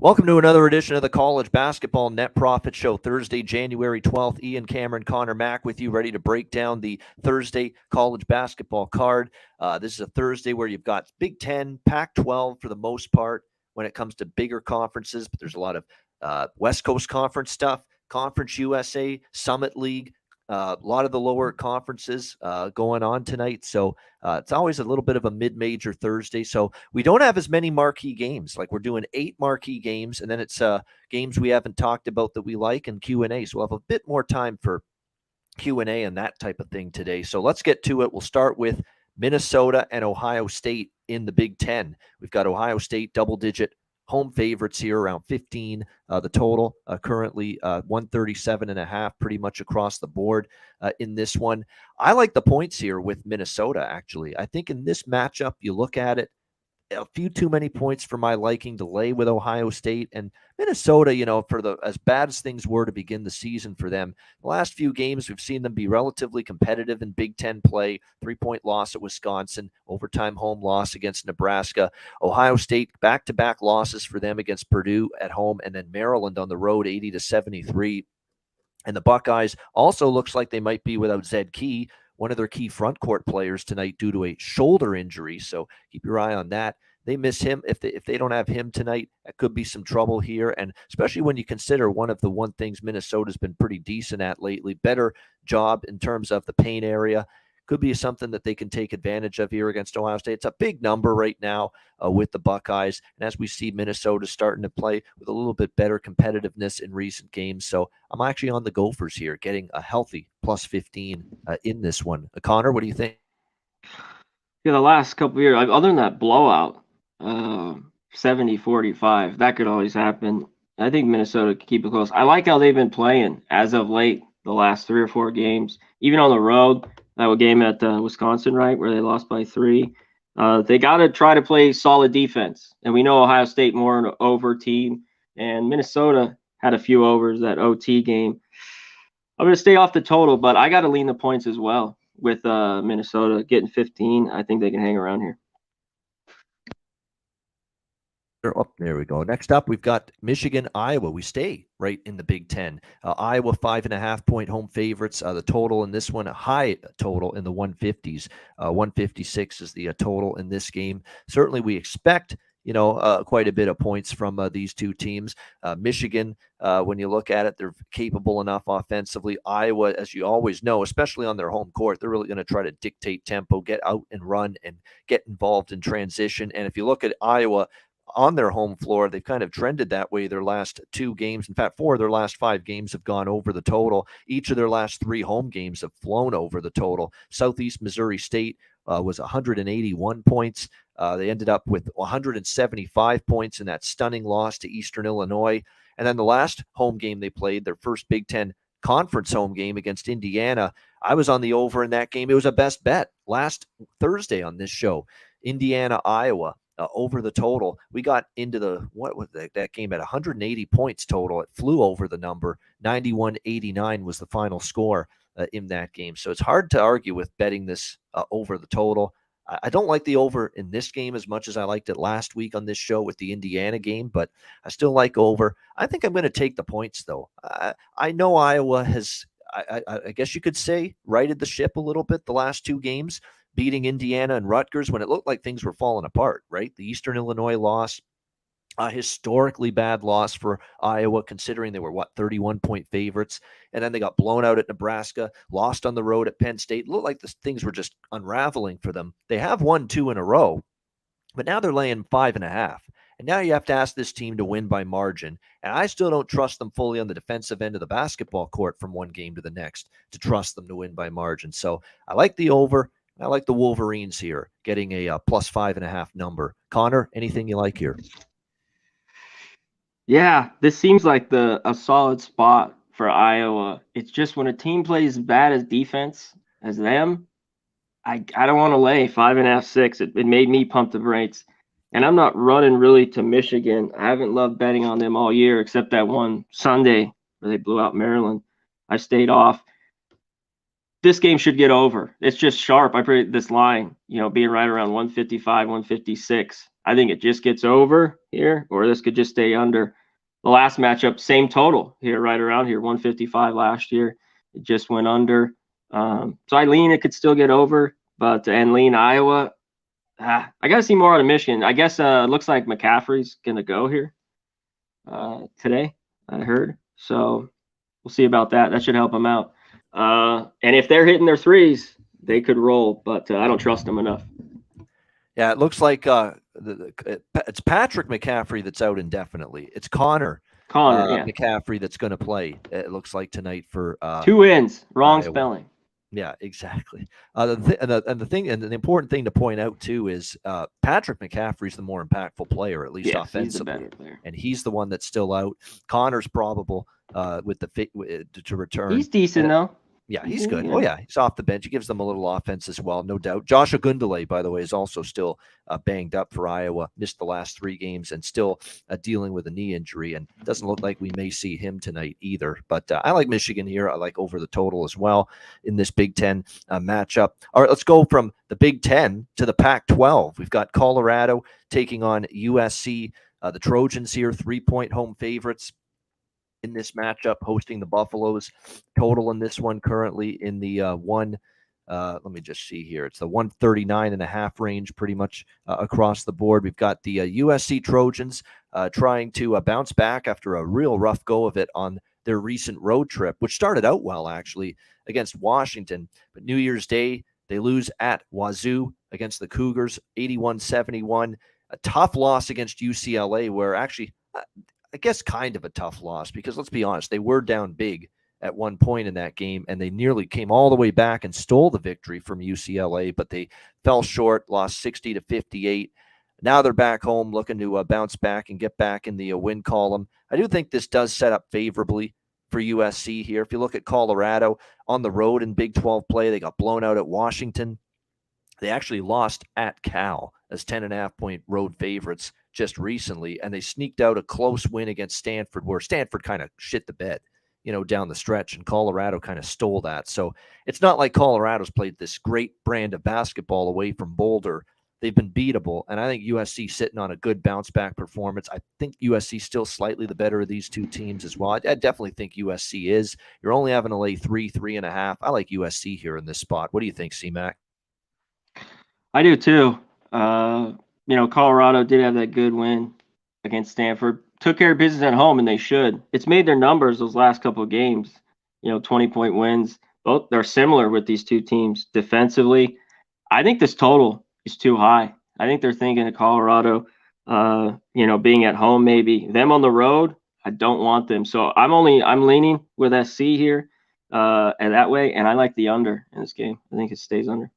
Welcome to another edition of the College Basketball Net Profit Show, Thursday, January 12th. Ian Cameron, Conor Mack with you, ready to break down the Thursday college basketball card. This is a Thursday where you've got Big Ten, Pac-12 for the most part when it comes to bigger conferences, but there's a lot of West Coast Conference stuff, Conference USA, Summit League, a lot of the lower conferences going on tonight. So it's always a little bit of a mid-major Thursday. So we don't have as many marquee games. Like we're doing 8 marquee games, and then it's games we haven't talked about that we like and Q&A. So we'll have a bit more time for Q&A and that type of thing today. So let's get to it. We'll start with Minnesota and Ohio State in the Big Ten. We've got Ohio State double-digit home favorites here, around 15. The total currently 137.5, pretty much across the board in this one. I like the points here with Minnesota, actually. I think in this matchup, you look at it, a few too many points for my liking to lay with Ohio State and Minnesota. For the as bad as things were to begin the season for them, the last few games we've seen them be relatively competitive in Big Ten play. 3-point loss at Wisconsin, overtime home loss against Nebraska. Ohio State back-to-back losses for them against Purdue at home, and then Maryland on the road, 80-73. And the Buckeyes also looks like they might be without Zed Key, one of their key front court players tonight due to a shoulder injury. So keep your eye on that. They miss him. If they don't have him tonight, that could be some trouble here. And especially when you consider one of the things Minnesota's been pretty decent at lately, better job in terms of the paint area. Could be something that they can take advantage of here against Ohio State. It's a big number right now with the Buckeyes. And as we see, Minnesota starting to play with a little bit better competitiveness in recent games. So I'm actually on the Gophers here, getting a healthy plus 15 in this one. Conor, what do you think? Yeah, the last couple of years, other than that blowout, 70-45, that could always happen. I think Minnesota could keep it close. I like how they've been playing as of late, the last 3 or 4 games, even on the road. That game at Wisconsin, right, where they lost by 3. They got to try to play solid defense. And we know Ohio State more an over team. And Minnesota had a few overs that OT game. I'm going to stay off the total, but I got to lean the points as well with Minnesota getting 15. I think they can hang around here. Oh, there we go. Next up, we've got Michigan, Iowa. We stay right in the Big Ten. Iowa 5.5-point home favorites. The total in this one, a high total in the 150s. 156 is the total in this game. Certainly, we expect quite a bit of points from these two teams. Michigan, when you look at it, they're capable enough offensively. Iowa, as you always know, especially on their home court, they're really going to try to dictate tempo, get out and run, and get involved in transition. And if you look at Iowa, on their home floor, they've kind of trended that way their last 2 games. In fact, 4 of their last 5 games have gone over the total. Each of their last 3 home games have flown over the total. Southeast Missouri State was 181 points. They ended up with 175 points in that stunning loss to Eastern Illinois. And then the last home game they played, their first Big Ten conference home game against Indiana, I was on the over in that game. It was a best bet last Thursday on this show. Indiana, Iowa. Over the total. We got into that game at 180 points total. It flew over the number. 91-89 was the final score in that game. So it's hard to argue with betting this over the total. I don't like the over in this game as much as I liked it last week on this show with the Indiana game, but I still like over. I think I'm going to take the points, though. I know Iowa has, I guess you could say, righted the ship a little bit the last 2 games, beating Indiana and Rutgers when it looked like things were falling apart, right? The Eastern Illinois loss, a historically bad loss for Iowa, considering they were, 31-point favorites. And then they got blown out at Nebraska, lost on the road at Penn State. It looked like things were just unraveling for them. They have won 2 in a row, but now they're laying 5.5. And now you have to ask this team to win by margin. And I still don't trust them fully on the defensive end of the basketball court from one game to the next to trust them to win by margin. So I like the over. I like the Wolverines here, getting a plus 5.5 number. Conor, anything you like here? Yeah, this seems like a solid spot for Iowa. It's just when a team plays as bad as defense as them, I don't want to lay 5.5, 6. It made me pump the brakes. And I'm not running really to Michigan. I haven't loved betting on them all year, except that one Sunday where they blew out Maryland. I stayed off. this game should get over. It's just sharp. I predict this line, being right around 155, 156. I think it just gets over here, or this could just stay under. The last matchup, same total here, right around here, 155 last year. It just went under. So I lean it could still get over, and lean Iowa. I got to see more out of Michigan. I guess it looks like McCaffrey's going to go here today, I heard. So we'll see about that. That should help them out. And if they're hitting their threes, they could roll, but I don't trust them enough. Yeah, it looks like it's Patrick McCaffrey that's out indefinitely. It's Conor McCaffrey that's going to play. It looks like tonight for 2 wins. Wrong Iowa. spelling. Yeah, exactly. The important thing to point out too is Patrick McCaffrey's the more impactful player, at least offensively, he's the better player, and he's the one that's still out. Connor's probable with to return. He's decent though. Yeah, he's good. Oh, yeah, he's off the bench. He gives them a little offense as well, no doubt. Josh Ogundele, by the way, is also still banged up for Iowa. Missed the last 3 games and still dealing with a knee injury, and doesn't look like we may see him tonight either. But I like Michigan here. I like over the total as well in this Big Ten matchup. All right, let's go from the Big Ten to the Pac-12. We've got Colorado taking on USC. The Trojans here, 3-point home favorites in this matchup, hosting the Buffaloes. Total in this one currently in the let me just see here. It's the 139.5 range pretty much across the board. We've got the USC Trojans trying to bounce back after a real rough go of it on their recent road trip, which started out well, actually, against Washington. But New Year's Day, they lose at Wazoo against the Cougars, 81-71. A tough loss against UCLA, where actually, I guess kind of a tough loss, because let's be honest, they were down big at one point in that game, and they nearly came all the way back and stole the victory from UCLA, but they fell short, lost 60-58. Now they're back home looking to bounce back and get back in the win column. I do think this does set up favorably for USC here. If you look at Colorado on the road in Big 12 play, they got blown out at Washington. They actually lost at Cal as 10.5-point road favorites just recently, and they sneaked out a close win against Stanford, where Stanford kind of shit the bed, down the stretch, and Colorado kind of stole that. So it's not like Colorado's played this great brand of basketball away from Boulder. They've been beatable, and I think USC sitting on a good bounce-back performance. I think USC still slightly the better of these two teams as well. I definitely think USC is. You're only having to lay 3.5. I like USC here in this spot. What do you think, C-Mac? I do too. Colorado did have that good win against Stanford. Took care of business at home, and they should. It's made their numbers those last couple of games. 20-point wins. Both they're similar with these two teams defensively. I think this total is too high. I think they're thinking of Colorado, being at home, maybe them on the road. I don't want them, so I'm leaning with SC here, and that way, and I like the under in this game. I think it stays under.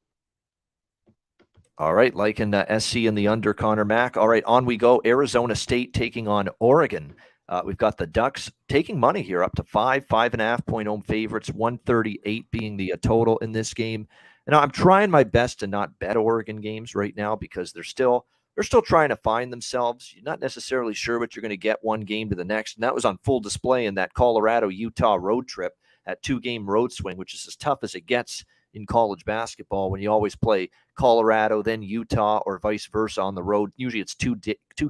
All right, liking SC in the under, Connor Mack. All right, on we go. Arizona State taking on Oregon. We've got the Ducks taking money here, up to 5.5-point home favorites, 138 being the total in this game. And I'm trying my best to not bet Oregon games right now, because they're still trying to find themselves. You're not necessarily sure what you're going to get one game to the next. And that was on full display in that Colorado-Utah road trip, that 2-game road swing, which is as tough as it gets in college basketball when you always play Colorado, then Utah, or vice versa on the road. Usually it's two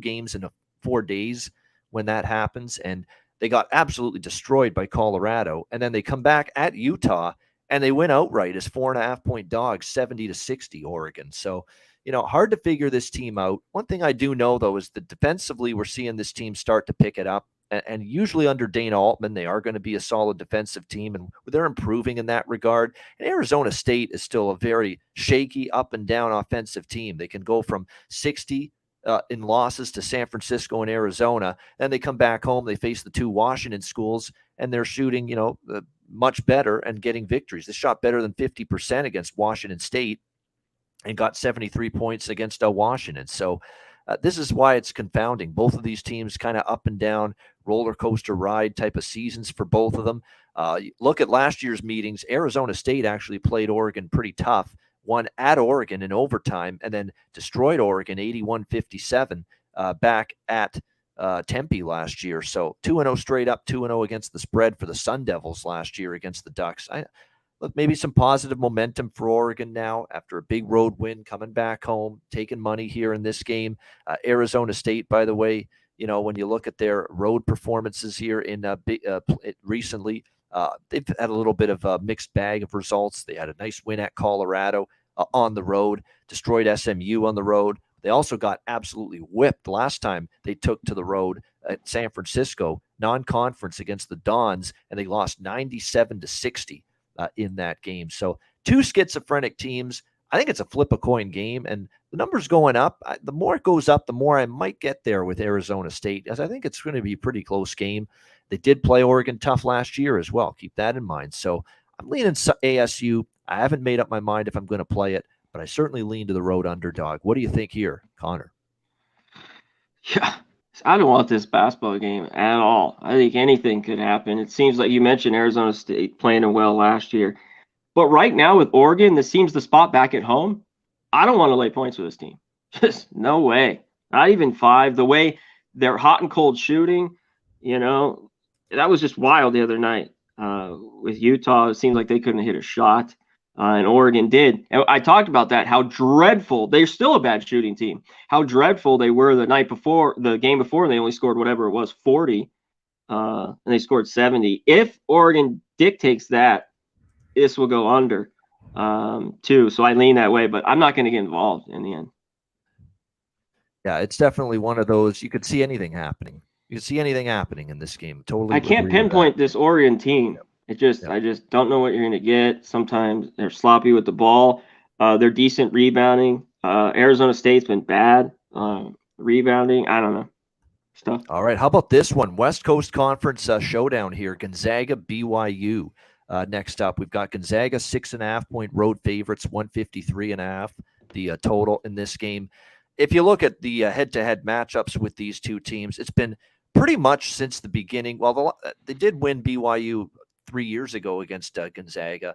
games in 4 days when that happens, and they got absolutely destroyed by Colorado. And then they come back at Utah and they win outright as 4.5-point dogs, 70-60 Oregon. So, hard to figure this team out. One thing I do know, though, is that defensively we're seeing this team start to pick it up. And usually under Dana Altman, they are going to be a solid defensive team, and they're improving in that regard. And Arizona State is still a very shaky, up and down offensive team. They can go from 60 in losses to San Francisco and Arizona. Then they come back home, they face the 2 Washington schools, and they're shooting, much better and getting victories. They shot better than 50% against Washington State and got 73 points against Washington. So this is why it's confounding. Both of these teams kind of up and down, roller coaster ride type of seasons for both of them. Look at last year's meetings. Arizona State actually played Oregon pretty tough, won at Oregon in overtime, and then destroyed Oregon 81-57 back at Tempe last year. So 2-0 straight up, 2-0 against the spread for the Sun Devils last year against the Ducks. maybe some positive momentum for Oregon now after a big road win, coming back home, taking money here in this game. Arizona State, by the way, when you look at their road performances here in recently, they've had a little bit of a mixed bag of results. They had a nice win at Colorado on the road, destroyed SMU on the road. They also got absolutely whipped last time they took to the road at San Francisco, non-conference against the Dons, and they lost 97-60 in that game. So two schizophrenic teams. I think it's a flip a coin game, and the number's going up. The more it goes up, the more I might get there with Arizona State, as I think it's going to be a pretty close game. They did play Oregon tough last year as well. Keep that in mind. So I'm leaning ASU. I haven't made up my mind if I'm going to play it, but I certainly lean to the road underdog. What do you think here, Connor? Yeah, I don't want this basketball game at all. I think anything could happen. It seems like you mentioned Arizona State playing well last year. But right now with Oregon, this seems the spot back at home. I don't want to lay points with this team. Just no way. Not even 5. The way they're hot and cold shooting, that was just wild the other night. With Utah, it seemed like they couldn't hit a shot. And Oregon did. And I talked about that, how dreadful. They're still a bad shooting team. How dreadful they were the game before, and they only scored whatever it was, 40. And they scored 70. If Oregon dictates that, this will go under too. So I lean that way, but I'm not going to get involved in the end. Yeah, it's definitely one of those. You could see anything happening. You can see anything happening in this game. Totally. I can't pinpoint this Oregon team. I just don't know what you're going to get. Sometimes they're sloppy with the ball. They're decent rebounding. Arizona State's been bad rebounding. I don't know. Stuff. All right. How about this one? West Coast Conference showdown here. Gonzaga, BYU. Next up, we've got Gonzaga 6.5-point road favorites, 153.5 the total in this game. If you look at the head-to-head matchups with these two teams, it's been pretty much since the beginning. Well, they did win BYU 3 years ago against Gonzaga.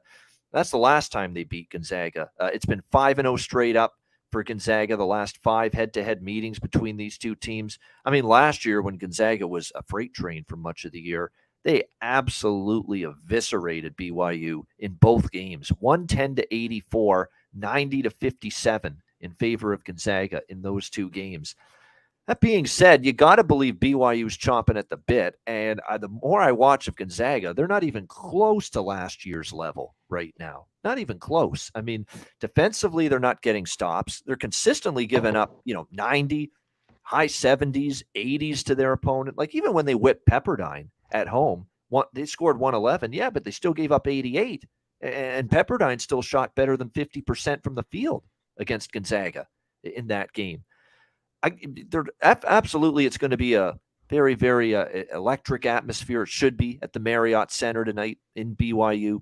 That's the last time they beat Gonzaga. It's been 5-0 straight up for Gonzaga, the last 5 head-to-head meetings between these two teams. I mean, last year when Gonzaga was a freight train for much of the year, they absolutely eviscerated BYU in both games, 110-84, 90-57 in favor of Gonzaga in those two games. That being said, you got to believe BYU's chomping at the bit, and the more I watch of Gonzaga, they're not even close to last year's level right now. Not even close. I mean, defensively, they're not getting stops. They're consistently giving up, 90, high 70s, 80s to their opponent. Like even when they whipped Pepperdine at home, they scored 111, yeah, but they still gave up 88, and Pepperdine still shot better than 50% from the field against Gonzaga in that game. Absolutely, it's going to be a very, very electric atmosphere. It should be at the Marriott Center tonight in BYU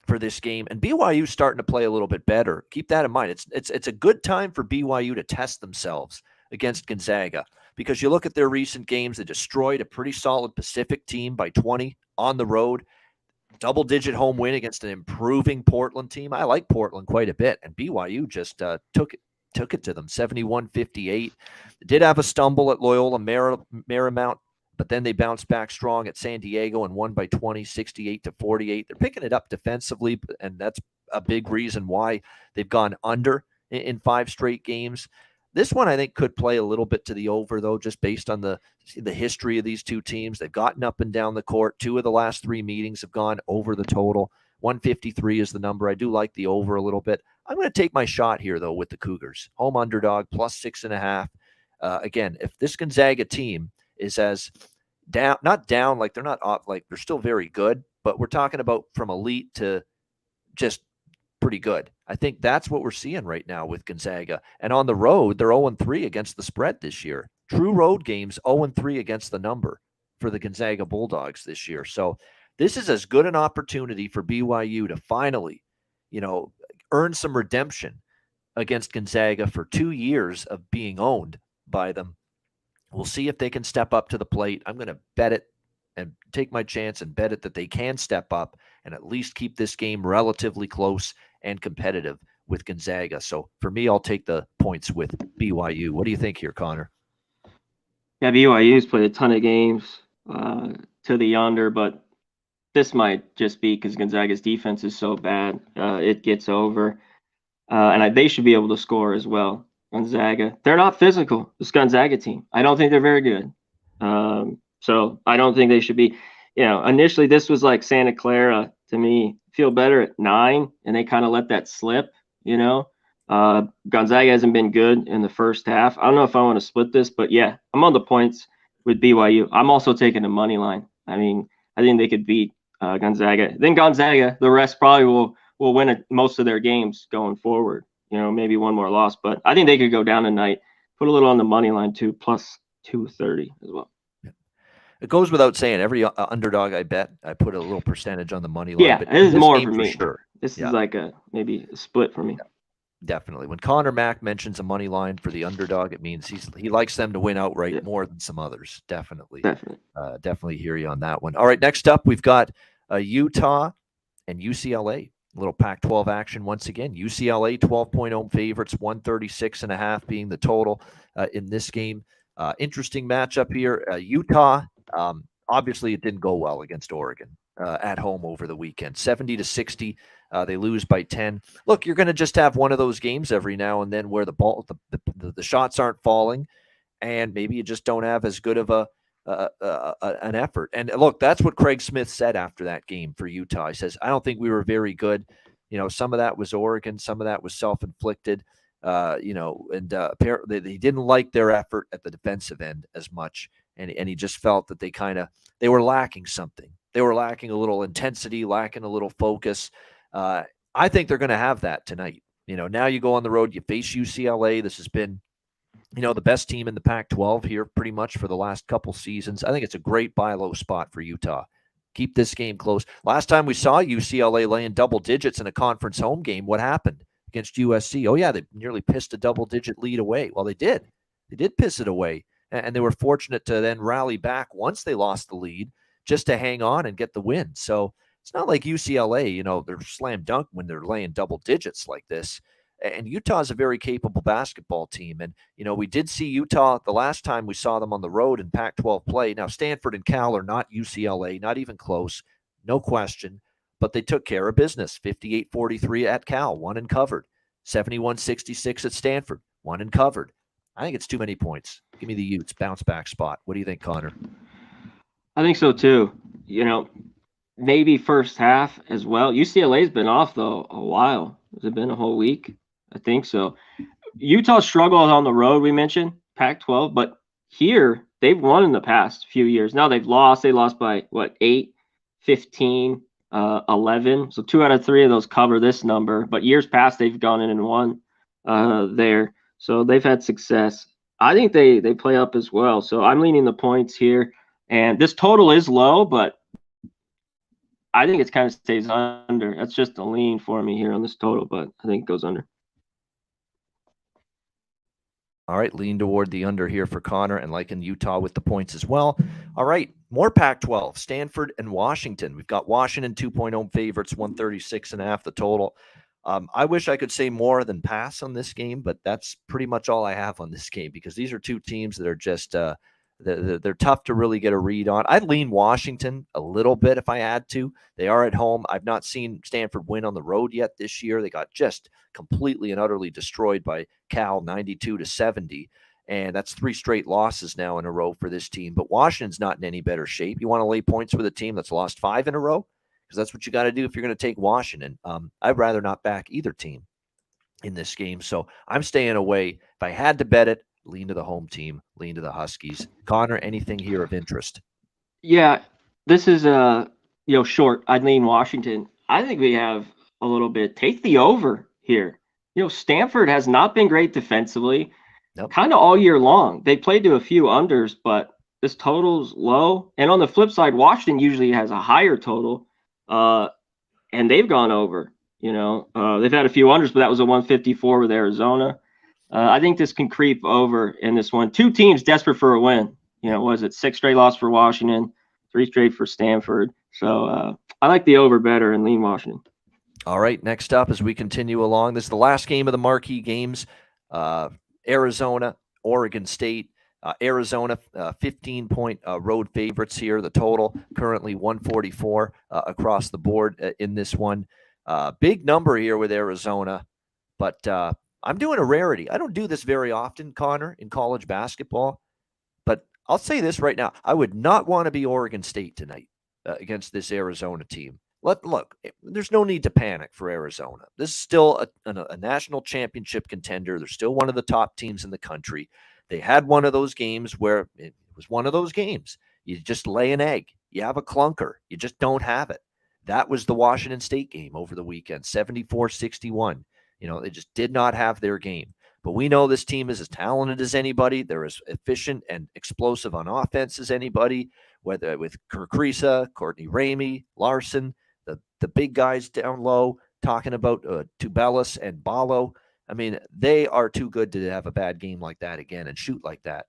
for this game. And BYU's starting to play a little bit better. Keep that in mind. It's a good time for BYU to test themselves against Gonzaga, because you look at their recent games, they destroyed a pretty solid Pacific team by 20 on the road. Double-digit home win against an improving Portland team. I like Portland quite a bit, and BYU just took it to them, 71-58. They did have a stumble at Loyola Marymount, but then they bounced back strong at San Diego and won by 20, 68-48. They're picking it up defensively, and that's a big reason why they've gone under in 5 straight games. This one, I think, could play a little bit to the over, though, just based on the history of these two teams. They've gotten up and down the court. 2 of the last 3 meetings have gone over the total. 153 is the number. I do like the over a little bit. I'm going to take my shot here, though, with the Cougars. Home underdog, plus 6.5. Again, if this Gonzaga team is as down, not down, like they're not off, like they're still very good, but we're talking about from elite to just pretty good. I think that's what we're seeing right now with Gonzaga. And on the road, they're 0-3 against the spread this year. True road games, 0-3 against the number for the Gonzaga Bulldogs this year. So this is as good an opportunity for BYU to finally, earn some redemption against Gonzaga for 2 years of being owned by them. We'll see if they can step up to the plate. I'm going to bet it and take my chance and bet it that they can step up and at least keep this game relatively close and competitive with Gonzaga. So for me, I'll take the points with BYU. What do you think here, Connor? Yeah, BYU's played a ton of games to the under, but this might just be because Gonzaga's defense is so bad. It gets over. They should be able to score as well. Gonzaga, they're not physical. This Gonzaga team, I don't think they're very good. So I don't think they should be. Initially this was like Santa Clara to me. Feel better at 9, and they kind of let that slip. Gonzaga hasn't been good in the first half. I don't know if I want to split this, but yeah, I'm on the points with BYU. I'm also taking the money line. I mean, I think they could beat Gonzaga. Then Gonzaga, the rest probably will win most of their games going forward. Maybe one more loss, but I think they could go down tonight. Put a little on the money line too, plus 230 as well. It goes without saying, every underdog I bet, I put a little percentage on the money line. Yeah, but this is more for me. Sure. This is like maybe a split for me. Yeah, definitely. When Conor Mack mentions a money line for the underdog, it means he likes them to win outright more than some others. Definitely. Definitely hear you on that one. All right, next up, we've got Utah and UCLA. A little Pac-12 action once again. UCLA 12-point home favorites, 136.5 being the total in this game. Interesting matchup here. Utah, obviously it didn't go well against Oregon at home over the weekend. 70-60, they lose by 10. Look, you're going to just have one of those games every now and then where the shots aren't falling, and maybe you just don't have as good of an effort. And look, that's what Craig Smith said after that game for Utah. He says, I don't think we were very good. Some of that was Oregon, some of that was self-inflicted. Apparently he didn't like their effort at the defensive end as much, and he just felt that they were lacking something. They were lacking a little intensity, lacking a little focus. I think they're going to have that tonight. Now you go on the road, you face UCLA. This has been the best team in the Pac-12 here pretty much for the last couple seasons. I think it's a great buy low spot for Utah. Keep this game close. Last time we saw UCLA laying double digits in a conference home game, what happened against USC? Oh, yeah, they nearly pissed a double-digit lead away. Well, they did. They did piss it away, and they were fortunate to then rally back once they lost the lead just to hang on and get the win. So it's not like UCLA, they're slam dunk when they're laying double digits like this. And Utah is a very capable basketball team. And, we did see Utah the last time we saw them on the road in Pac-12 play. Now, Stanford and Cal are not UCLA, not even close, no question. But they took care of business. 58-43 at Cal, won and covered. 71-66 at Stanford, won and covered. I think it's too many points. Give me the Utes, bounce back spot. What do you think, Conor? I think so, too. Maybe first half as well. UCLA's been off, though, a while. Has it been a whole week? I think so. Utah struggled on the road, we mentioned, Pac-12, but here they've won in the past few years. Now they've lost. They lost by, 8, 15, 11. So 2 out of 3 of those cover this number. But years past, they've gone in and won there. So they've had success. I think they play up as well. So I'm leaning the points here. And this total is low, but I think it kind of stays under. That's just a lean for me here on this total, but I think it goes under. All right, lean toward the under here for Conor, and liking Utah with the points as well. All right, more Pac-12, Stanford and Washington. We've got Washington 2-point home favorites, 136.5 the total. I wish I could say more than pass on this game, but that's pretty much all I have on this game because these are two teams that are just they're tough to really get a read on. I'd lean Washington a little bit if I had to. They are at home. I've not seen Stanford win on the road yet this year. They got just completely and utterly destroyed by Cal 92-70. And that's 3 straight losses now in a row for this team. But Washington's not in any better shape. You want to lay points with a team that's lost 5 in a row? Because that's what you got to do if you're going to take Washington. I'd rather not back either team in this game. So I'm staying away. If I had to bet it, lean to the home team, lean to the Huskies. Conor, anything here of interest? Yeah, this is short. I'd lean Washington. I think we have a little bit. Take the over here. Stanford has not been great defensively, kind of all year long. They played to a few unders, but this total's low. And on the flip side, Washington usually has a higher total, and they've gone over. They've had a few unders, but that was a 154 with Arizona. I think this can creep over in this one. 2 teams desperate for a win. Was it 6 straight loss for Washington, 3 straight for Stanford? So I like the over better and lean Washington. All right, next up as we continue along, this is the last game of the marquee games. Arizona, Oregon State. Arizona, 15-point road favorites here. The total currently 144 across the board in this one. Big number here with Arizona, but I'm doing a rarity. I don't do this very often, Connor, in college basketball, but I'll say this right now. I would not want to be Oregon State tonight against this Arizona team. Look, there's no need to panic for Arizona. This is still a national championship contender. They're still one of the top teams in the country. They had one of those games where it was one of those games. You just lay an egg. You have a clunker. You just don't have it. That was the Washington State game over the weekend, 74-61. They just did not have their game. But we know this team is as talented as anybody. They're as efficient and explosive on offense as anybody, whether with Kurkrisa, Courtney Ramey, Larson, the big guys down low, talking about Tubelis and Balo. I mean, they are too good to have a bad game like that again and shoot like that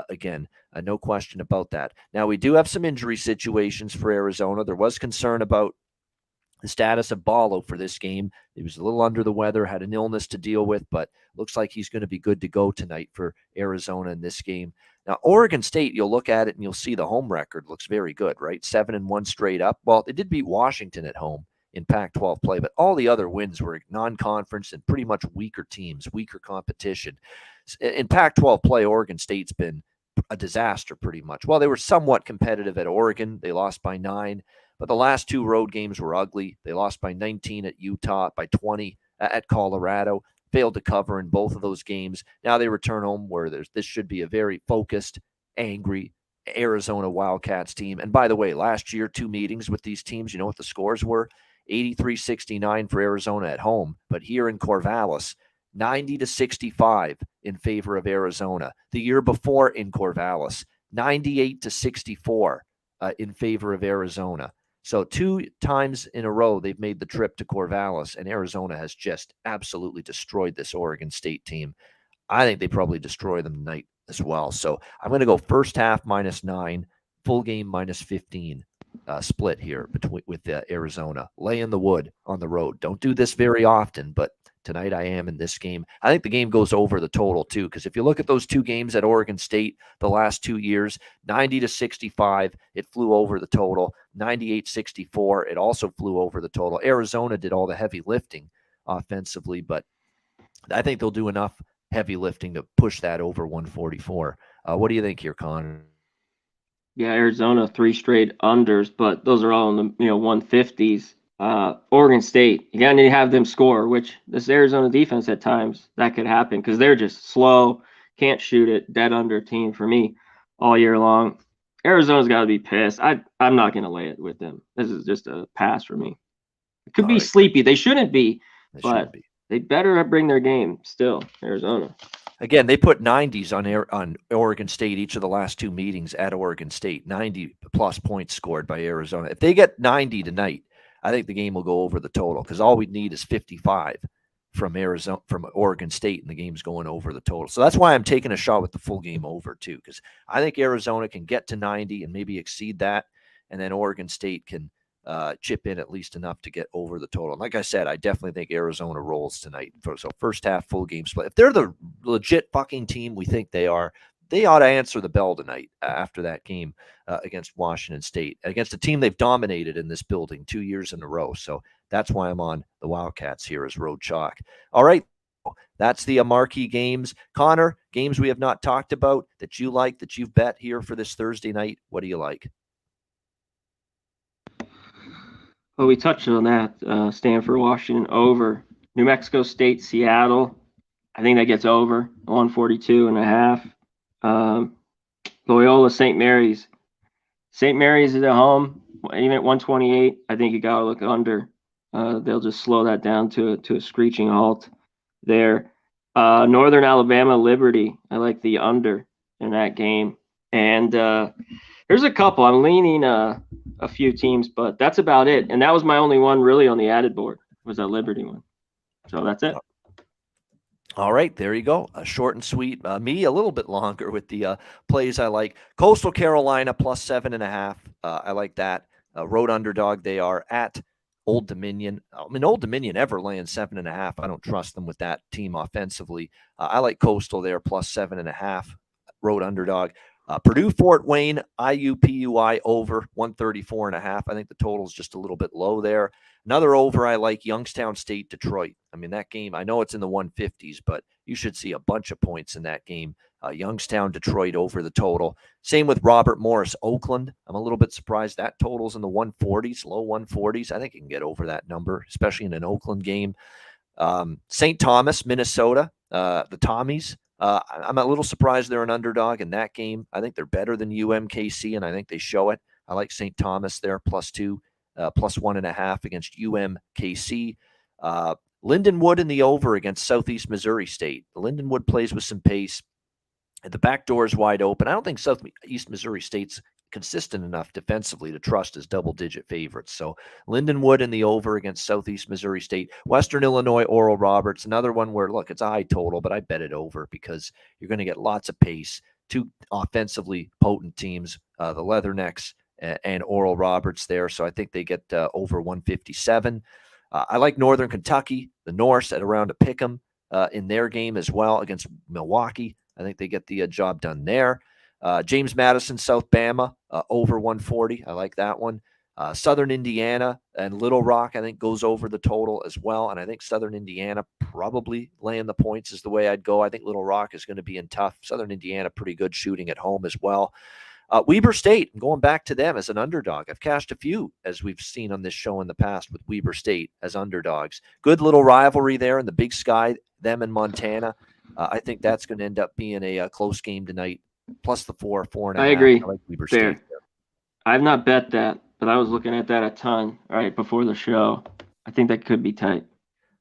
again. No question about that. Now, we do have some injury situations for Arizona. There was concern about the status of Balo for this game. He was a little under the weather, had an illness to deal with, but looks like he's going to be good to go tonight for Arizona in this game. Now, Oregon State, you'll look at it and you'll see the home record looks very good, right? 7-1 straight up. Well, they did beat Washington at home in Pac-12 play, but all the other wins were non-conference and pretty much weaker teams, weaker competition. In Pac-12 play, Oregon State's been a disaster pretty much. Well, they were somewhat competitive at Oregon. They lost by 9. But the last 2 road games were ugly. They lost by 19 at Utah, by 20 at Colorado, failed to cover in both of those games. Now they return home where this should be a very focused, angry Arizona Wildcats team. And by the way, last year, 2 meetings with these teams, you know what the scores were? 83-69 for Arizona at home. But here in Corvallis, 90-65 in favor of Arizona. The year before in Corvallis, 98-64 in favor of Arizona. So 2 times in a row, they've made the trip to Corvallis, and Arizona has just absolutely destroyed this Oregon State team. I think they probably destroy them tonight as well. So I'm going to go first half -9, full game -15 split here with Arizona. Lay in the wood on the road. Don't do this very often, but tonight I am in this game. I think the game goes over the total too, because if you look at those 2 games at Oregon State the last 2 years, 90-65, it flew over the total. 98-64, it also flew over the total. Arizona did all the heavy lifting offensively, but I think they'll do enough heavy lifting to push that over 144. What do you think here, Conor? Yeah, Arizona 3 straight unders, but those are all in the 150s. Oregon State, you gotta need to have them score, which this Arizona defense at times that could happen because they're just slow, can't shoot it, dead under team for me all year long. Arizona's got to be pissed. I'm not gonna lay it with them. This is just a pass for me. It could be sleepy. They shouldn't be, but they better bring their game still. Arizona. Again, they put 90s on Oregon State each of the last 2 meetings at Oregon State. 90-plus points scored by Arizona. If they get 90 tonight, I think the game will go over the total because all we need is 55 from Oregon State, and the game's going over the total. So that's why I'm taking a shot with the full game over too, because I think Arizona can get to 90 and maybe exceed that, and then Oregon State can chip in at least enough to get over the total. And like I said, I definitely think Arizona rolls tonight. So first half full game split. If they're the legit fucking team we think they are, they ought to answer the bell tonight after that game against Washington State, against a team they've dominated in this building 2 years in a row. So that's why I'm on the Wildcats here as road chalk. All right, that's the marquee games. Conor, games we have not talked about that you like, that you've bet here for this Thursday night. What do you like? Well, we touched on that. Stanford, Washington over. New Mexico State, Seattle. I think that gets over 142.5. Loyola, St. Mary's. St. Mary's is at home, even at 128. I think you got to look under. They'll just slow that down to a screeching halt there. Northern Alabama, Liberty. I like the under in that game. And there's a couple. I'm leaning a few teams, but that's about it. And that was my only one really on the added board, was that Liberty one. So that's it. All right, there you go. Short and sweet. Me a little bit longer with the plays I like. Coastal Carolina plus 7.5. I like that. Road underdog they are at Old Dominion. I mean, Old Dominion ever laying 7.5. I don't trust them with that team offensively. I like Coastal there plus 7.5. road underdog. Purdue, Fort Wayne, IUPUI over 134.5. I think the total is just a little bit low there. Another over I like, Youngstown State, Detroit. I mean, that game, I know it's in the 150s, but you should see a bunch of points in that game. Youngstown, Detroit over the total. Same with Robert Morris, Oakland. I'm a little bit surprised that total's in the 140s, low 140s. I think you can get over that number, especially in an Oakland game. St. Thomas, Minnesota, the Tommies. I'm a little surprised they're an underdog in that game. I think they're better than UMKC, and I think they show it. I like St. Thomas there, +2, +1.5 against UMKC. Lindenwood in the over against Southeast Missouri State. Lindenwood plays with some pace. The back door is wide open. I don't think Southeast Missouri State's consistent enough defensively to trust as double-digit favorites. So Lindenwood in the over against Southeast Missouri State. Western Illinois, Oral Roberts, another one where, look, it's a high total, but I bet it over because you're going to get lots of pace. Two offensively potent teams, the Leathernecks and Oral Roberts there. So I think they get over 157. I like Northern Kentucky, the Norse, at around a pick 'em in their game as well against Milwaukee. I think they get the job done there. James Madison, South Bama, over 140. I like that one. Southern Indiana and Little Rock, I think, goes over the total as well. And I think Southern Indiana probably laying the points is the way I'd go. I think Little Rock is going to be in tough. Southern Indiana, pretty good shooting at home as well. Weber State, going back to them as an underdog. I've cashed a few, as we've seen on this show in the past, with Weber State as underdogs. Good little rivalry there in the Big Sky, them and Montana. I think that's going to end up being a close game tonight. Plus the 4.5. I agree. I like Weber Fair. State. I've not bet that, but I was looking at that a ton right before the show. I think that could be tight.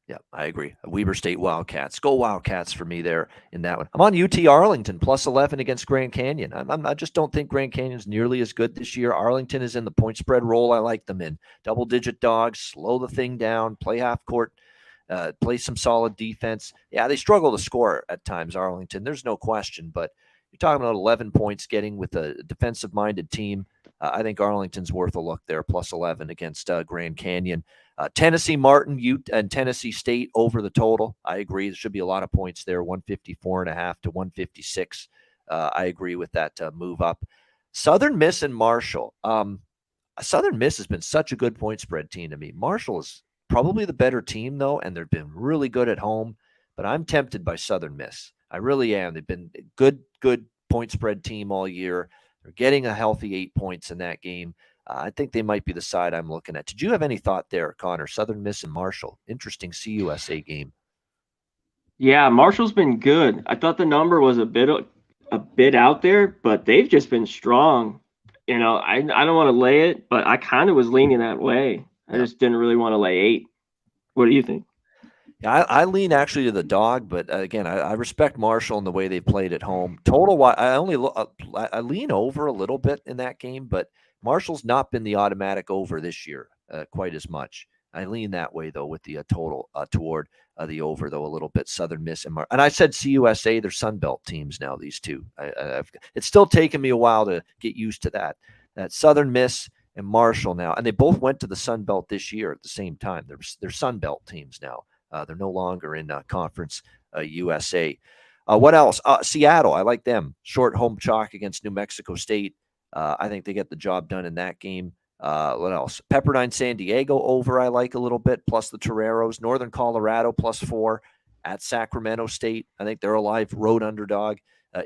Yeah, I agree. Weber State Wildcats. Go Wildcats for me there in that one. I'm on UT Arlington, +11 against Grand Canyon. I just don't think Grand Canyon's nearly as good this year. Arlington is in the point spread role I like them in. Double-digit dogs, slow the thing down, play half court, play some solid defense. Yeah, they struggle to score at times, Arlington. There's no question, but you're talking about 11 points getting with a defensive-minded team. I think Arlington's worth a look there, +11 against Grand Canyon. Tennessee Martin, and Tennessee State over the total. I agree. There should be a lot of points there, 154.5 to 156. I agree with that move up. Southern Miss and Marshall. Southern Miss has been such a good point spread team to me. Marshall is probably the better team, though, and they've been really good at home. But I'm tempted by Southern Miss. I really am. They've been a good point spread team all year. They're getting a healthy 8 points in that game. I think they might be the side I'm looking at. Did you have any thought there, Connor? Southern Miss and Marshall. Interesting CUSA game. Yeah, Marshall's been good. I thought the number was a bit out there, but they've just been strong. You know, I don't want to lay it, but I kind of was leaning that way. I just didn't really want to lay 8. What do you think? Yeah, I lean actually to the dog, but again, I respect Marshall and the way they played at home. Total, I lean over a little bit in that game, but Marshall's not been the automatic over this year quite as much. I lean that way though with the total toward the over though a little bit. Southern Miss and I said CUSA, they're Sun Belt teams now. These two, it's still taken me a while to get used to that. That Southern Miss and Marshall now, and they both went to the Sun Belt this year at the same time. They're Sun Belt teams now. They're no longer in Conference USA. What else? Seattle, I like them. Short home chalk against New Mexico State. I think they get the job done in that game. What else? Pepperdine San Diego over I like a little bit, plus the Toreros. Northern Colorado +4 at Sacramento State. I think they're a live road underdog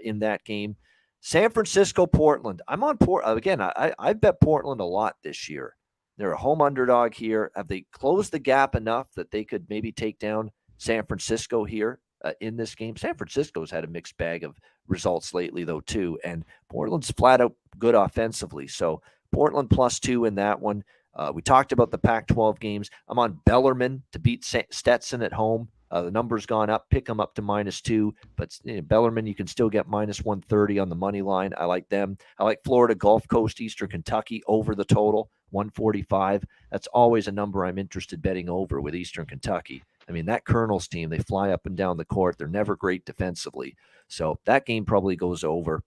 in that game. San Francisco, Portland. I'm on Portland. Again, I bet Portland a lot this year. They're a home underdog here. Have they closed the gap enough that they could maybe take down San Francisco here in this game? San Francisco's had a mixed bag of results lately, though, too. And Portland's flat out good offensively. So Portland +2 in that one. We talked about the Pac-12 games. I'm on Bellarmine to beat Stetson at home. The number's gone up. Pick them up to -2. But Bellarmine, you can still get -130 on the money line. I like them. I like Florida Gulf Coast, Eastern Kentucky over the total, 145. That's always a number I'm interested betting over with Eastern Kentucky. I mean, that Colonels team, they fly up and down the court. They're never great defensively. So that game probably goes over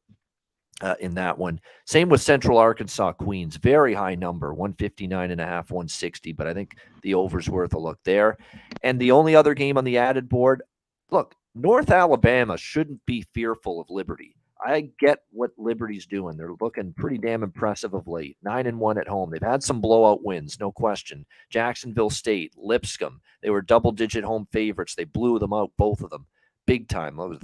in that one. Same with Central Arkansas Queens. Very high number, 159.5, 160. But I think the over's worth a look there. And the only other game on the added board, look, North Alabama shouldn't be fearful of Liberty. I get what Liberty's doing. They're looking pretty damn impressive of late. 9-1 at home. They've had some blowout wins, no question. Jacksonville State, Lipscomb. They were double-digit home favorites. They blew them out, both of them, big time. It was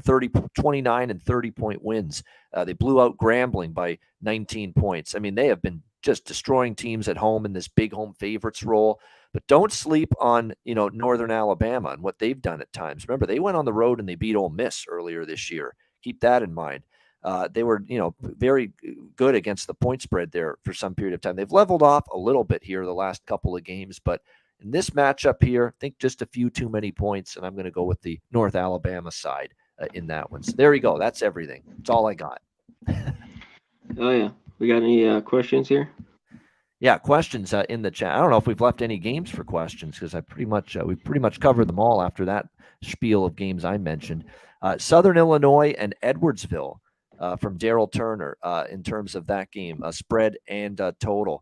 29 and 30-point wins. They blew out Grambling by 19 points. I mean, they have been just destroying teams at home in this big home favorites role. But don't sleep on, Northern Alabama and what they've done at times. Remember, they went on the road and they beat Ole Miss earlier this year. Keep that in mind. They were, very good against the point spread there for some period of time. They've leveled off a little bit here the last couple of games, but in this matchup here, I think just a few too many points, and I'm going to go with the North Alabama side in that one. So there you go. That's everything. That's all I got. Oh yeah, we got any questions here? Yeah, questions in the chat. I don't know if we've left any games for questions because we pretty much covered them all after that spiel of games I mentioned. Southern Illinois and Edwardsville. From Daryl Turner in terms of that game, spread and total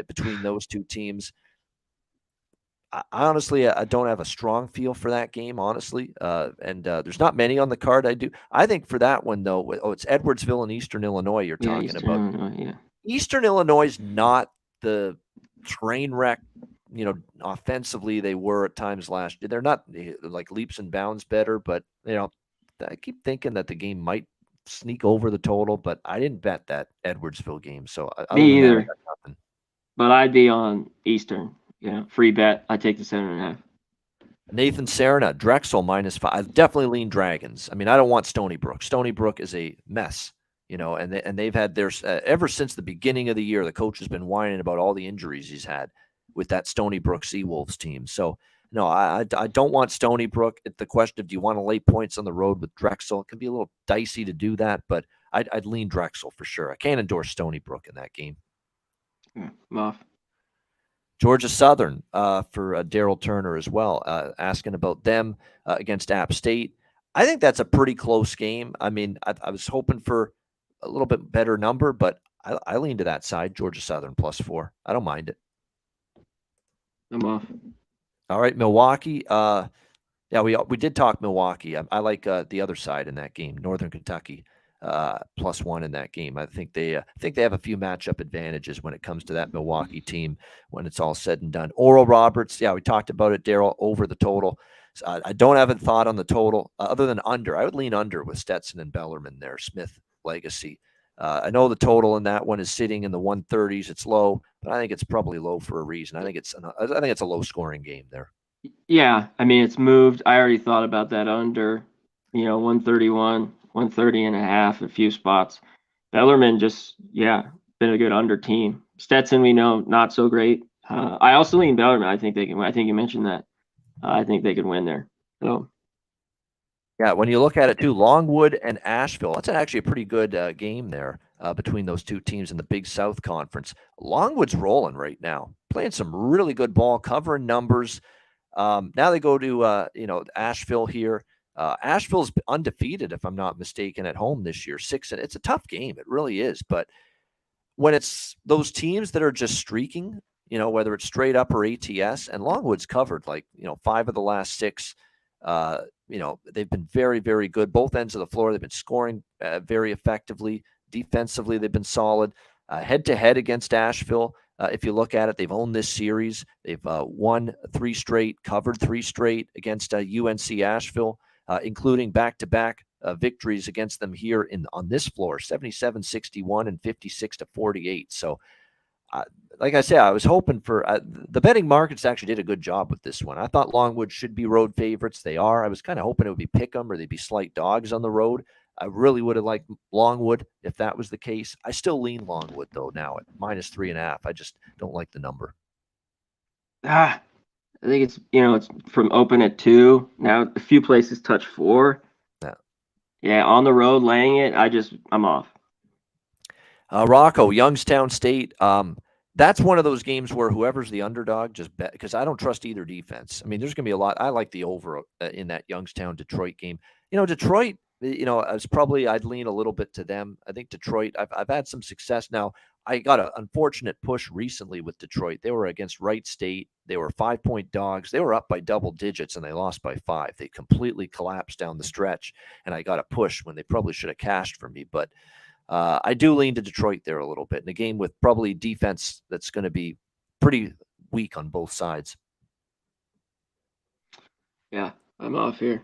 between those two teams. I honestly, I don't have a strong feel for that game, honestly, and there's not many on the card. I think for that one though, it's Edwardsville and Eastern Illinois you're talking Eastern about. Illinois, yeah. Eastern Illinois is not the train wreck, offensively they were at times last year. They're not like leaps and bounds better, but I keep thinking that the game might sneak over the total, but I didn't bet that Edwardsville game. So me either. But I'd be on Eastern. Free bet. I take the 7.5. Nathan Serna, Drexel -5. I definitely lean Dragons. I mean, I don't want Stony Brook. Stony Brook is a mess, and they've had theirs ever since the beginning of the year. The coach has been whining about all the injuries he's had with that Stony Brook Seawolves team. So no, I don't want Stony Brook. It's the question of, do you want to lay points on the road with Drexel? It can be a little dicey to do that, but I'd lean Drexel for sure. I can't endorse Stony Brook in that game. Yeah, I'm off. Georgia Southern for Daryl Turner as well, asking about them against App State. I think that's a pretty close game. I mean, I was hoping for a little bit better number, but I lean to that side, Georgia Southern +4. I don't mind it. I'm off. All right, Milwaukee. Yeah, we did talk Milwaukee. I like the other side in that game, Northern Kentucky +1 in that game. I think they have a few matchup advantages when it comes to that Milwaukee team when it's all said and done. Oral Roberts, yeah, we talked about it, Daryl, over the total. So I don't have a thought on the total other than under. I would lean under with Stetson and Bellarmine there, Smith Legacy. I know the total in that one is sitting in the 130s. It's low, but I think it's probably low for a reason. I think it's a low scoring game there. Yeah, I mean, it's moved. I already thought about that under, 131, 130.5, a few spots. Bellarmine just, been a good under team. Stetson, we know, not so great. I also lean Bellarmine. I think they can. I think you mentioned that. I think they could win there. So. Yeah, when you look at it too, Longwood and Asheville, that's actually a pretty good game there between those two teams in the Big South Conference. Longwood's rolling right now, playing some really good ball, covering numbers. Now they go to Asheville here. Asheville's undefeated, if I'm not mistaken, at home this year. It's a tough game, it really is. But when it's those teams that are just streaking, whether it's straight up or ATS, and Longwood's covered 5 of the last 6. They've been very, very good. Both ends of the floor, they've been scoring very effectively. Defensively, they've been solid. Head-to-head against Asheville, if you look at it, they've owned this series. They've won 3 straight, covered 3 straight against UNC Asheville, including back-to-back victories against them here on this floor, 77-61 and 56-48. So, like I said, I was hoping for the betting markets actually did a good job with this one. I thought Longwood should be road favorites. They are. I was kind of hoping it would be pick 'em or they'd be slight dogs on the road. I really would have liked Longwood if that was the case. I still lean Longwood though now at -3.5. I just don't like the number. I think it's it's from open at 2. Now a few places touch 4. Yeah, on the road laying it. I'm off. Rocco, Youngstown State. That's one of those games where whoever's the underdog just bet, because I don't trust either defense. I mean, there's going to be a lot. I like the over in that Youngstown Detroit game. Detroit, I'd lean a little bit to them. I think Detroit, I've had some success. Now, I got an unfortunate push recently with Detroit. They were against Wright State. They were 5-point dogs. They were up by double digits and they lost by 5. They completely collapsed down the stretch, and I got a push when they probably should have cashed for me. But I do lean to Detroit there a little bit in a game with probably defense that's going to be pretty weak on both sides. Yeah, I'm off here.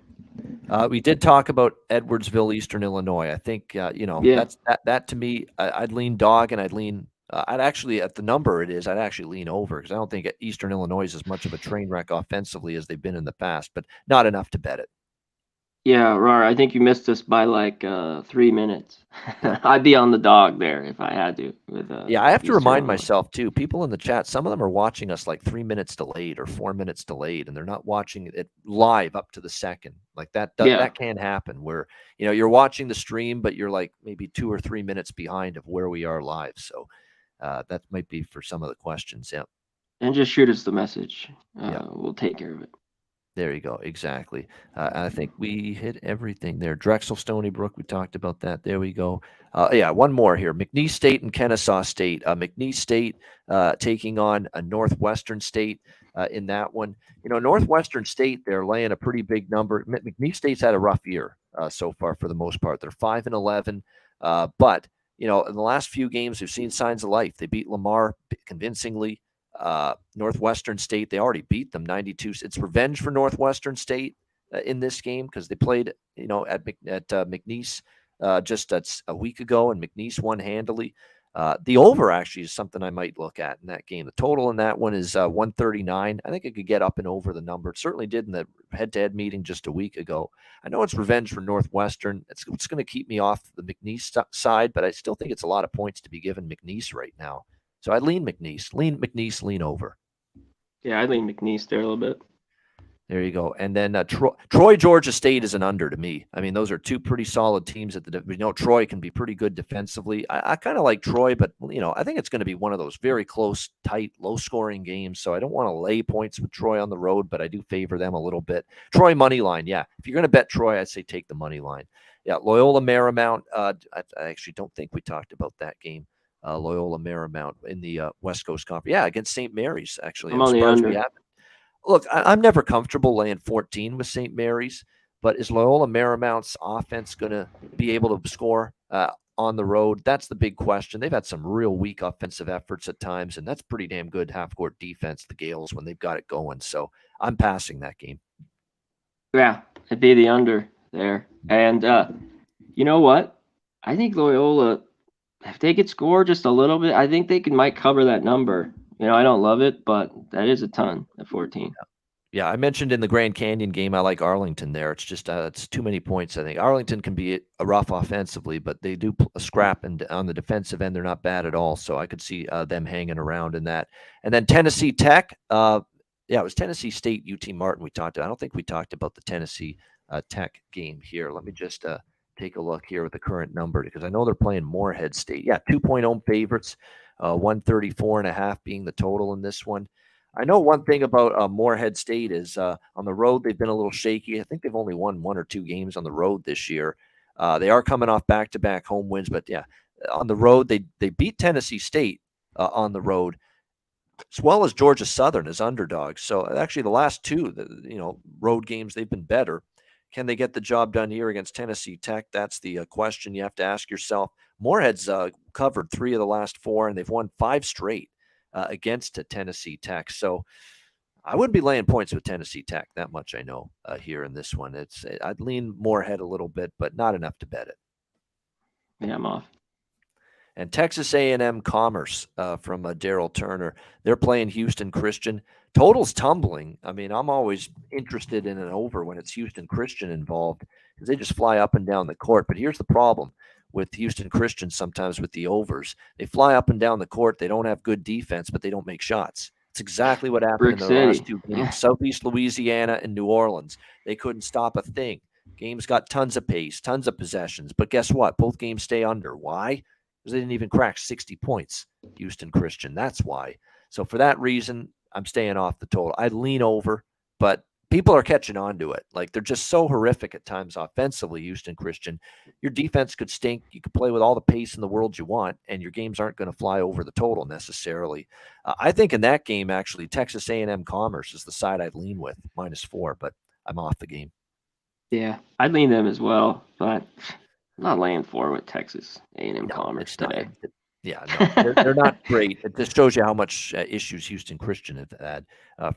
We did talk about Edwardsville, Eastern Illinois. I think Yeah. that to me. I'd lean dog, and I'd lean. I'd actually at the number it is. I'd actually lean over because I don't think Eastern Illinois is as much of a train wreck offensively as they've been in the past, but not enough to bet it. Yeah, Rar, I think you missed us by like 3 minutes. Yeah. I'd be on the dog there if I had to. With Yeah, I have to Eastern remind Illinois. myself too. People in the chat, some of them are watching us like 3 minutes delayed or 4 minutes delayed, and they're not watching it live up to the second. Like that Yeah, can happen where you're watching the stream, but you're like maybe 2 or 3 minutes behind of where we are live. So that might be for some of the questions. Yeah. and just shoot us the message. Yeah. We'll take care of it. There you go. Exactly. I think we hit everything there. Drexel, Stony Brook, we talked about that. There we go. Yeah, one more here. McNeese State and Kennesaw State. McNeese State taking on a Northwestern State in that one. Northwestern State, they're laying a pretty big number. McNeese State's had a rough year so far for the most part. They're 5-11, but in the last few games, we've seen signs of life. They beat Lamar convincingly. Northwestern State, they already beat them 92. It's revenge for Northwestern State in this game because they played, at McNeese just a week ago, and McNeese won handily. The over actually is something I might look at in that game. The total in that one is 139. I think it could get up and over the number. It certainly did in the head-to-head meeting just a week ago. I know it's revenge for Northwestern. It's going to keep me off the McNeese side, but I still think it's a lot of points to be given McNeese right now. So I lean McNeese, lean over. Yeah, I'd lean McNeese there a little bit. There you go. And then Troy, Georgia State is an under to me. I mean, those are two pretty solid teams. We know Troy can be pretty good defensively. I kind of like Troy, but I think it's going to be one of those very close, tight, low-scoring games. So I don't want to lay points with Troy on the road, but I do favor them a little bit. Troy money line, yeah. If you're going to bet Troy, I'd say take the money line. Yeah, Loyola Marymount. I actually don't think we talked about that game. Loyola Marymount in the West Coast Conference. Yeah, against St. Mary's, actually. I'm on the under. Look, I'm never comfortable laying 14 with St. Mary's, but is Loyola Marymount's offense going to be able to score on the road? That's the big question. They've had some real weak offensive efforts at times, and that's pretty damn good half-court defense, the Gales, when they've got it going. So I'm passing that game. Yeah, it'd be the under there. And you know what? I think Loyola, if they could score just a little bit, I think they might cover that number. I don't love it, but that is a ton at 14. Yeah, I mentioned in the Grand Canyon game, I like Arlington there. It's just it's too many points, I think. Arlington can be a rough offensively, but they do scrap, and on the defensive end, they're not bad at all. So I could see them hanging around in that. And then Tennessee Tech, it was Tennessee State, UT Martin we talked about. I don't think we talked about the Tennessee Tech game here. Let me just take a look here with the current number because I know they're playing Morehead State. Yeah, 2-point home favorites. 134.5 being the total in this one. I know one thing about Morehead State is on the road, they've been a little shaky. I think they've only won 1 or 2 games on the road this year. They are coming off back-to-back home wins, but yeah, on the road, they beat Tennessee State on the road, as well as Georgia Southern as underdogs. So actually the last 2, road games, they've been better. Can they get the job done here against Tennessee Tech? That's the question you have to ask yourself. Morehead's covered 3 of the last 4, and they've won 5 straight against Tennessee Tech. So I wouldn't be laying points with Tennessee Tech. That much I know here in this one. I'd lean Morehead a little bit, but not enough to bet it. Yeah, I'm off. And Texas A&M Commerce from Daryl Turner. They're playing Houston Christian. Total's tumbling. I mean, I'm always interested in an over when it's Houston Christian involved because they just fly up and down the court. But here's the problem with Houston Christian sometimes with the overs. They fly up and down the court. They don't have good defense, but they don't make shots. It's exactly what happened in the last 2 games. Southeast Louisiana and New Orleans. They couldn't stop a thing. Games got tons of pace, tons of possessions. But guess what? Both games stay under. Why? Because they didn't even crack 60 points, Houston Christian. That's why. So for that reason, I'm staying off the total. I'd lean over, but people are catching on to it. Like, they're just so horrific at times offensively, Houston Christian. Your defense could stink. You could play with all the pace in the world you want, and your games aren't going to fly over the total necessarily. I think in that game, actually, Texas A&M Commerce is the side I'd lean with, -4, but I'm off the game. Yeah, I'd lean them as well, but I'm not laying 4 with Texas A&M Commerce today. No, they're not great. It just shows you how much issues Houston Christian have had,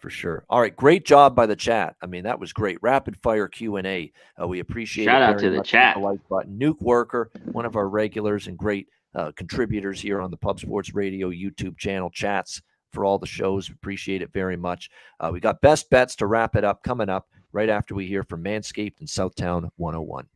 for sure. All right, great job by the chat. I mean, that was great. Rapid fire Q&A. We appreciate it. Shout out to the chat. The like button. Nuke Worker, one of our regulars and great contributors here on the Pub Sports Radio YouTube channel. Chats for all the shows. Appreciate it very much. We got best bets to wrap it up coming up right after we hear from Manscaped and Southtown 101.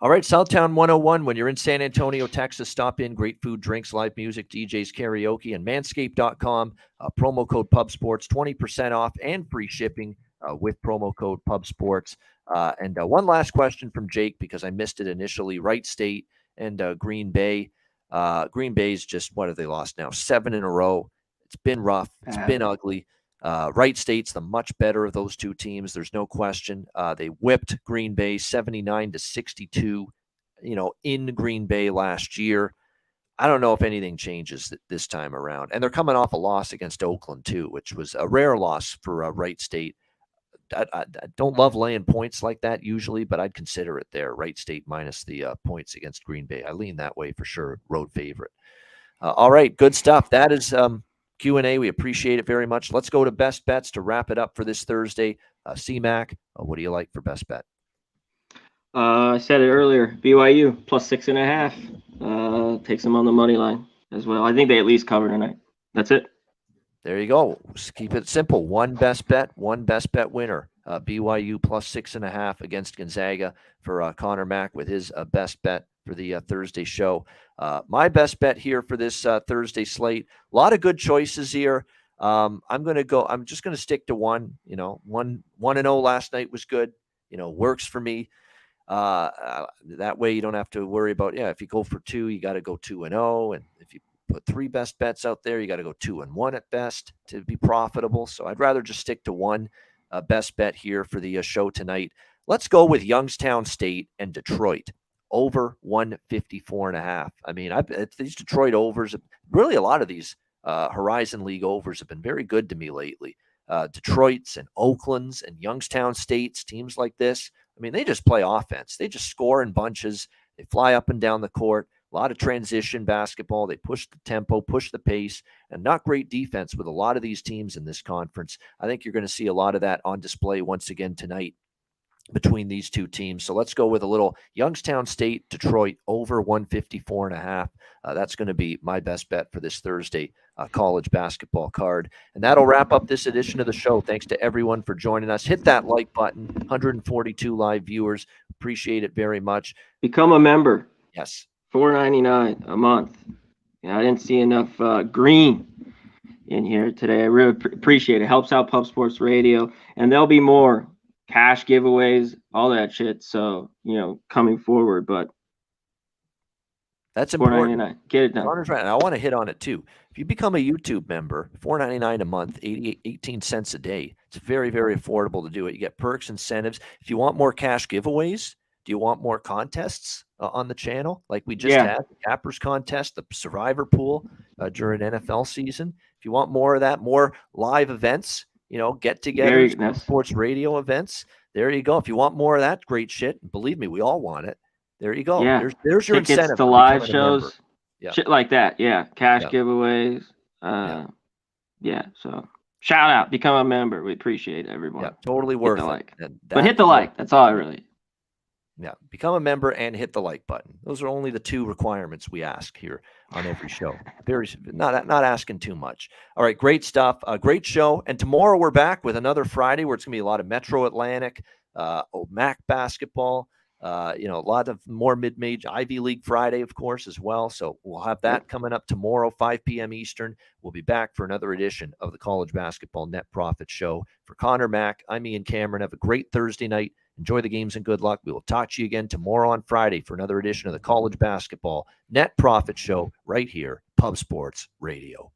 All right, Southtown 101. When you're in San Antonio, Texas, stop in. Great food, drinks, live music, DJs, karaoke, and manscaped.com. Promo code PubSports, 20% off and free shipping with promo code PubSports. And one last question from Jake, because I missed it initially. Wright State and Green Bay. Green Bay's just, what have they lost now? 7 in a row. It's been rough. It's been ugly. Wright State's the much better of those two teams. There's no question. They whipped Green Bay 79-62, in Green Bay last year. I don't know if anything changes this time around. And they're coming off a loss against Oakland too, which was a rare loss for Wright State. I don't love laying points like that usually, but I'd consider it there. Wright State minus the points against Green Bay. I lean that way for sure. Road favorite. All right, good stuff. That is Q&A. We appreciate it very much. Let's go to best bets to wrap it up for this Thursday. C-Mac, what do you like for best bet? I said it earlier, BYU plus 6.5. Takes them on the money line as well. I think they at least cover tonight. That's it. There you go. Just keep it simple. One best bet winner. BYU plus 6.5 against Gonzaga for Conor Mack with his best bet for the Thursday show. My best bet here for this Thursday slate. A lot of good choices here. I'm just going to stick to one. 1-0 last night was good. Works for me. That way you don't have to worry about, if you go for 2, you got to go 2-0. And if you put 3 best bets out there, you got to go 2-1 at best to be profitable. So I'd rather just stick to one best bet here for the show tonight. Let's go with Youngstown State and Detroit over 154.5. I mean, these Detroit overs, really a lot of these Horizon League overs have been very good to me lately. Detroit's and Oakland's and Youngstown State's, teams like this, I mean, they just play offense. They just score in bunches. They fly up and down the court. A lot of transition basketball. They push the tempo, push the pace, and not great defense with a lot of these teams in this conference. I think you're going to see a lot of that on display once again tonight between these two teams. So let's go with a little Youngstown State, Detroit over 154.5. That's going to be my best bet for this Thursday college basketball card. And that'll wrap up this edition of the show. Thanks to everyone for joining us. Hit that like button. 142 live viewers. Appreciate it very much. Become a member. Yes. $4.99 a month. I didn't see enough green in here today. I really appreciate it. Helps out Pub Sports Radio. And there'll be more cash giveaways, all that shit. So, coming forward, but that's important. $4.99. Get it done. Conor's right. And I want to hit on it too. If you become a YouTube member, $4.99 a month, 18 cents a day. It's very, very affordable to do it. You get perks, incentives. If you want more cash giveaways, do you want more contests on the channel? Like we just had the Cappers contest, the Survivor pool during NFL season. If you want more of that, more live events, get together, sports radio events. There you go. If you want more of that great shit, believe me, we all want it. There you go. Yeah. There's your tickets incentive to live shows. Yeah. Shit like that. Yeah. Cash Yeah. giveaways. Yeah. Yeah. So shout out, become a member. We appreciate everyone. Yeah. Totally Hit worth the it. like. And But hit that the will, like. That's all I yeah. really. Yeah, become a member and hit the like button. Those are only the two requirements we ask here on every show. Very not asking too much. All right, great stuff. Great show. And tomorrow we're back with another Friday where it's going to be a lot of Metro Atlantic, MAC basketball. A lot of more mid-major Ivy League Friday, of course, as well. So we'll have that coming up tomorrow, 5 p.m. Eastern. We'll be back for another edition of the College Basketball Net Profit Show. For Conor, Mac, I'm Ian Cameron. Have a great Thursday night. Enjoy the games and good luck. We will talk to you again tomorrow on Friday for another edition of the College Basketball Net Profit Show right here, Pub Sports Radio.